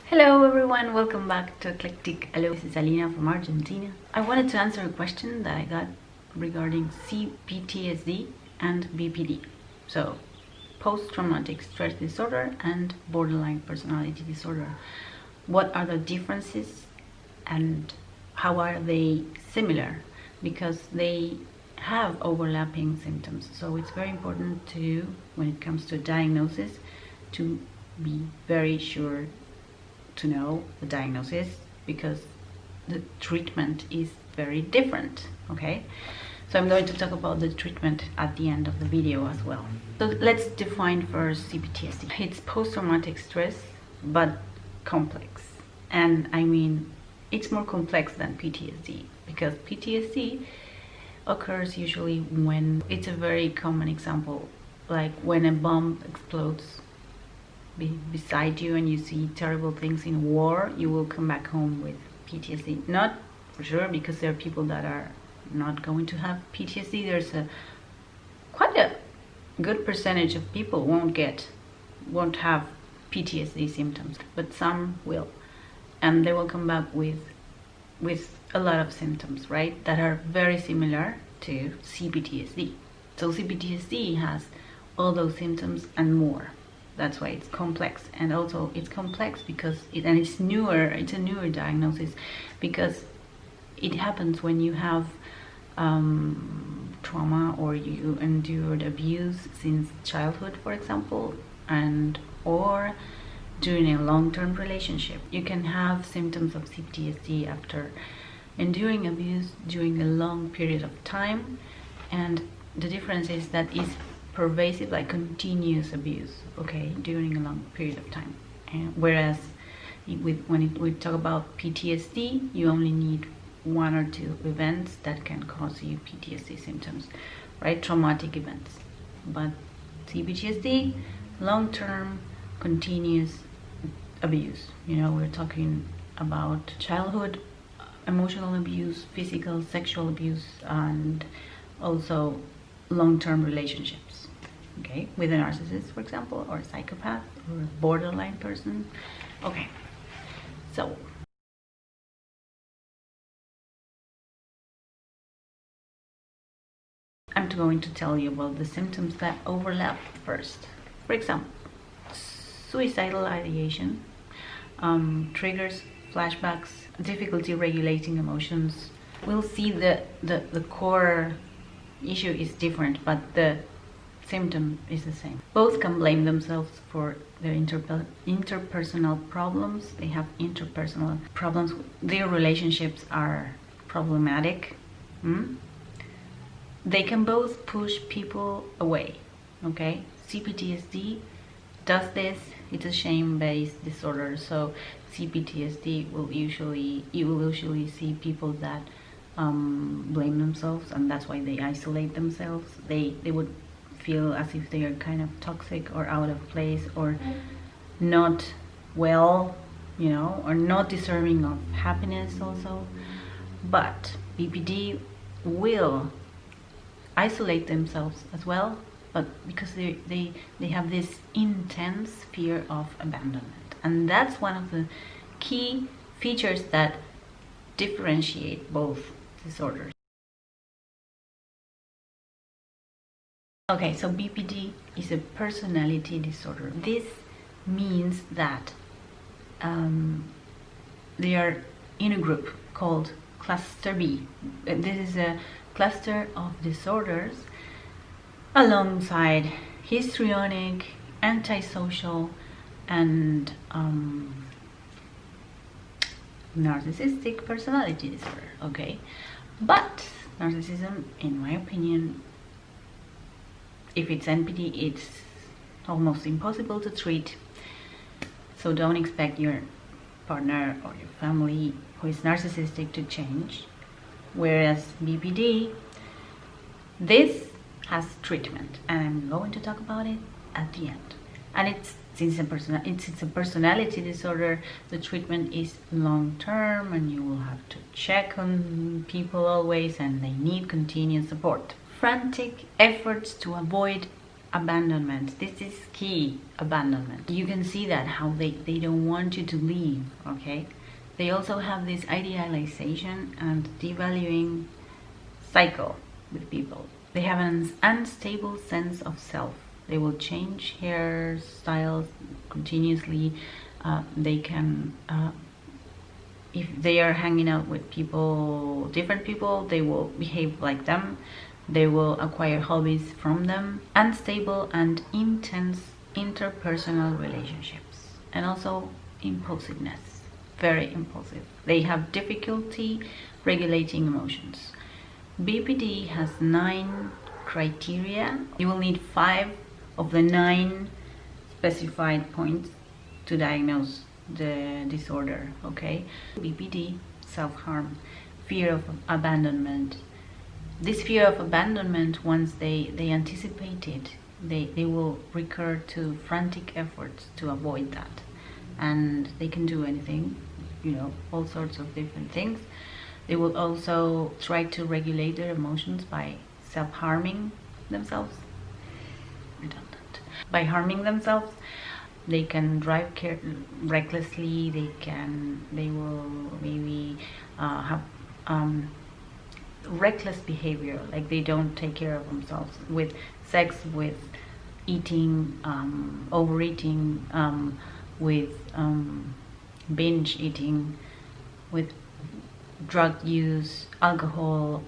Hello everyone, welcome back to Eclecticalu. This is Alina from Argentina. I wanted to answer a question that I got regarding C-PTSD and BPD. So, post-traumatic stress disorder and borderline personality disorder. What are the differences and how are they similar? Because they have overlapping symptoms. So it's very important to, when it comes to diagnosis, to be very sure to know the diagnosis, because the treatment is very different. Okay, so I'm going to talk about the treatment at the end of the video as well. So let's define first C-PTSD. It's post-traumatic stress, but complex. And I mean, it's more complex than PTSD, because PTSD occurs usually when it's a very common example, like when a bomb explodes beside you and you see terrible things in war, you will come back home with PTSD. Not for sure, because there are people that are not going to have PTSD. There's quite a good percentage of people won't have PTSD symptoms, but some will, and they will come back with a lot of symptoms, right, that are very similar to C-PTSD. So C-PTSD has all those symptoms and more. That's why it's complex. And also it's complex because it's a newer diagnosis, because it happens when you have trauma, or you endured abuse since childhood, for example, or during a long-term relationship. You can have symptoms of C-PTSD after enduring abuse during a long period of time, and the difference is that it's pervasive, like continuous abuse, okay, during a long period of time. And whereas when we talk about PTSD, you only need one or two events that can cause you PTSD symptoms, right? Traumatic events. But C-PTSD, long-term, continuous abuse. You know, we're talking about childhood emotional abuse, physical, sexual abuse, and also long-term relationships, okay, with a narcissist, for example, or a psychopath, or a borderline person. Okay, so I'm going to tell you about the symptoms that overlap first. For example, suicidal ideation, triggers, flashbacks, difficulty regulating emotions. We'll see the core issue is different, but the symptom is the same. Both can blame themselves for their interpersonal problems. They have interpersonal problems. Their relationships are problematic. They can both push people away. Okay, C-PTSD does this. It's a shame-based disorder. So C-PTSD you will usually see people that blame themselves, and that's why they isolate themselves. They would feel as if they are kind of toxic or out of place or not well, you know, or not deserving of happiness also. But BPD will isolate themselves as well, but because they have this intense fear of abandonment, and that's one of the key features that differentiate both disorders. Okay, so BPD is a personality disorder. This means that they are in a group called cluster B. This is a cluster of disorders alongside histrionic, antisocial, and narcissistic personality disorder. Okay, but narcissism, in my opinion, if it's NPD, it's almost impossible to treat. So don't expect your partner or your family who is narcissistic to change. Whereas BPD, this has treatment, and I'm going to talk about it at the end. And since it's a personality disorder, the treatment is long-term, and you will have to check on people always, and they need continuous support. Frantic efforts to avoid abandonment. This is key, abandonment. You can see that how they don't want you to leave, okay? They also have this idealization and devaluing cycle with people. They have an unstable sense of self. They will change hairstyles continuously. They can, if they are hanging out with people, different people, they will behave like them. They will acquire hobbies from them. Unstable and intense interpersonal relationships. And also impulsiveness. Very impulsive. They have difficulty regulating emotions. BPD has 9 criteria. You will need 5 of the 9 specified points to diagnose the disorder, okay? BPD, self-harm, fear of abandonment. This fear of abandonment, once they anticipate it, they will recur to frantic efforts to avoid that. And they can do anything, you know, all sorts of different things. They will also try to regulate their emotions by self-harming themselves. Redundant. By harming themselves. They can drive recklessly. They will maybe have reckless behavior, like they don't take care of themselves with sex, with eating, overeating, with binge eating, with drug use, alcohol,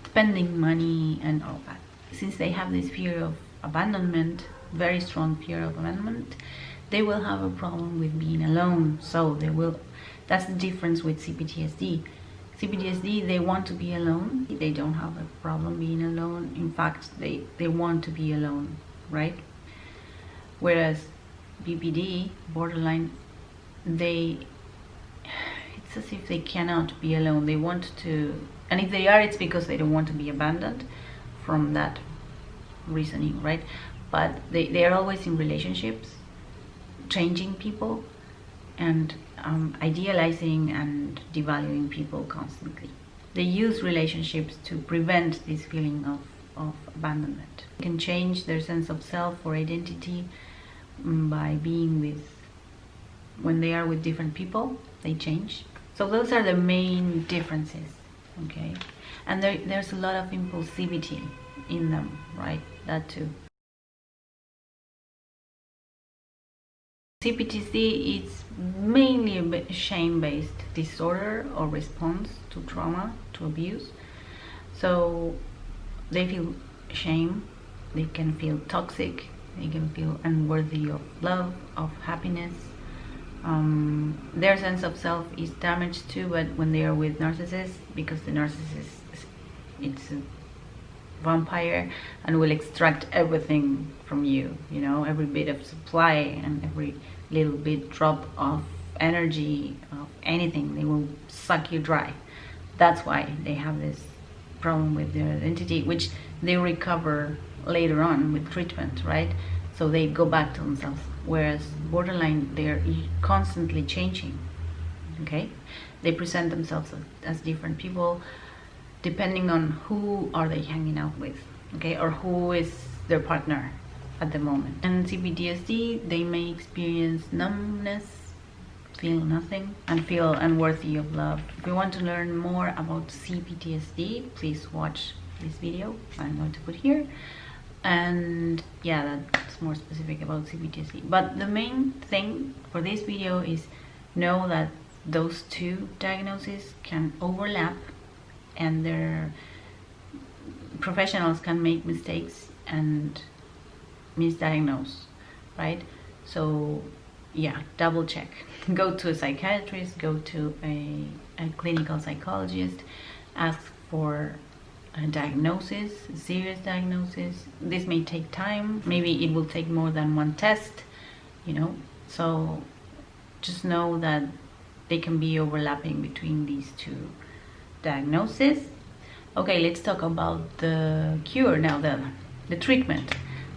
spending money, and all that. Since they have this fear of abandonment, very strong fear of abandonment, they will have a problem with being alone. So they will, that's the difference with C-PTSD. C-PTSD, they want to be alone. They don't have a problem being alone. In fact, they want to be alone, right? Whereas BPD, borderline, it's as if they cannot be alone. They want to, and if they are, it's because they don't want to be abandoned from that reasoning, right? But they are always in relationships, changing people, and idealizing and devaluing people constantly. They use relationships to prevent this feeling of abandonment. They can change their sense of self or identity by being with, when they are with different people, they change. So those are the main differences, okay? And there's a lot of impulsivity in them, right? That too. C-PTSD is mainly a shame-based disorder or response to trauma, to abuse. So they feel shame, they can feel toxic, they can feel unworthy of love, of happiness. Their sense of self is damaged too, but when they are with narcissists, because the narcissist, it's a vampire and will extract everything from you, you know, every bit of supply and every little bit drop of energy, of anything, they will suck you dry. That's why they have this problem with their identity, which they recover later on with treatment, right? So they go back to themselves. Whereas borderline, they're constantly changing, okay? They present themselves as different people depending on who are they hanging out with, okay? Or who is their partner at the moment. And C-PTSD, they may experience numbness, feel nothing, and feel unworthy of love. If you want to learn more about C-PTSD, please watch this video I'm going to put here. And yeah, that's more specific about C-PTSD. But the main thing for this video is know that those two diagnoses can overlap, and their professionals can make mistakes and misdiagnose, right? So yeah, double check. Go to a psychiatrist, go to a clinical psychologist, ask for a diagnosis, a serious diagnosis. This may take time. Maybe it will take more than one test, you know. So just know that they can be overlapping between these two diagnoses. Okay, let's talk about the cure now, the treatment.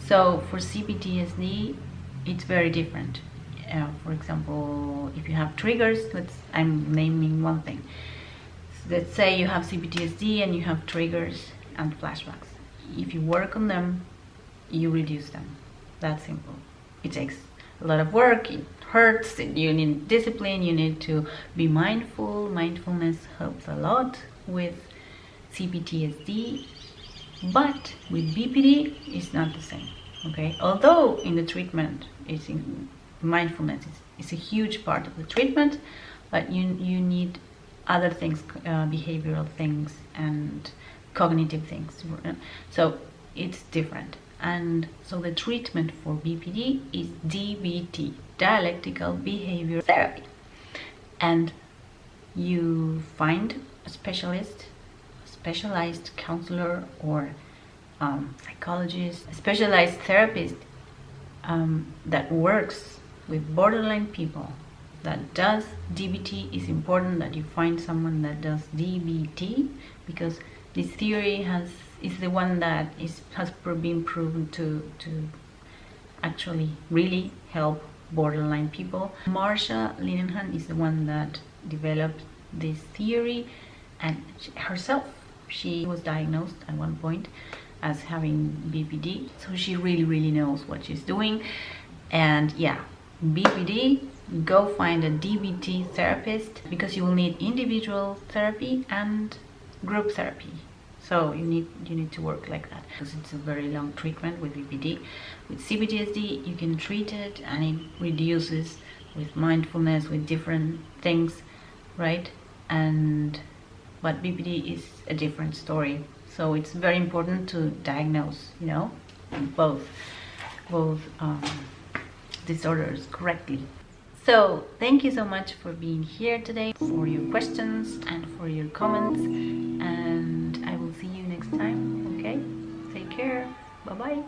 So for C-PTSD, it's very different. For example, if you have triggers, I'm naming one thing. So let's say you have C-PTSD and you have triggers and flashbacks. If you work on them, you reduce them. That's simple. It takes a lot of work, it hurts, you need discipline, you need to be mindful. Mindfulness helps a lot with C-PTSD, but with BPD it's not the same. Okay, although in the treatment mindfulness is a huge part of the treatment, but you need other things, behavioral things and cognitive things, so it's different. And so the treatment for BPD is DBT, dialectical behavior therapy, and you find a specialist, a specialized counselor or psychologist, a specialized therapist that works with borderline people, that does DBT. It's important that you find someone that does DBT, because this theory is the one that has been proven to actually really help borderline people. Marsha Linehan is the one that developed this theory, and she was diagnosed at one point as having BPD, so she really knows what she's doing. And yeah, BPD, go find a DBT therapist, because you will need individual therapy and group therapy. So you need to work like that, because it's a very long treatment with BPD. With C-PTSD, you can treat it and it reduces with mindfulness, with different things, right? But BPD is a different story. So it's very important to diagnose, both disorders correctly. So thank you so much for being here today, for your questions and for your comments, and I will see you next time. Okay, take care. Bye bye.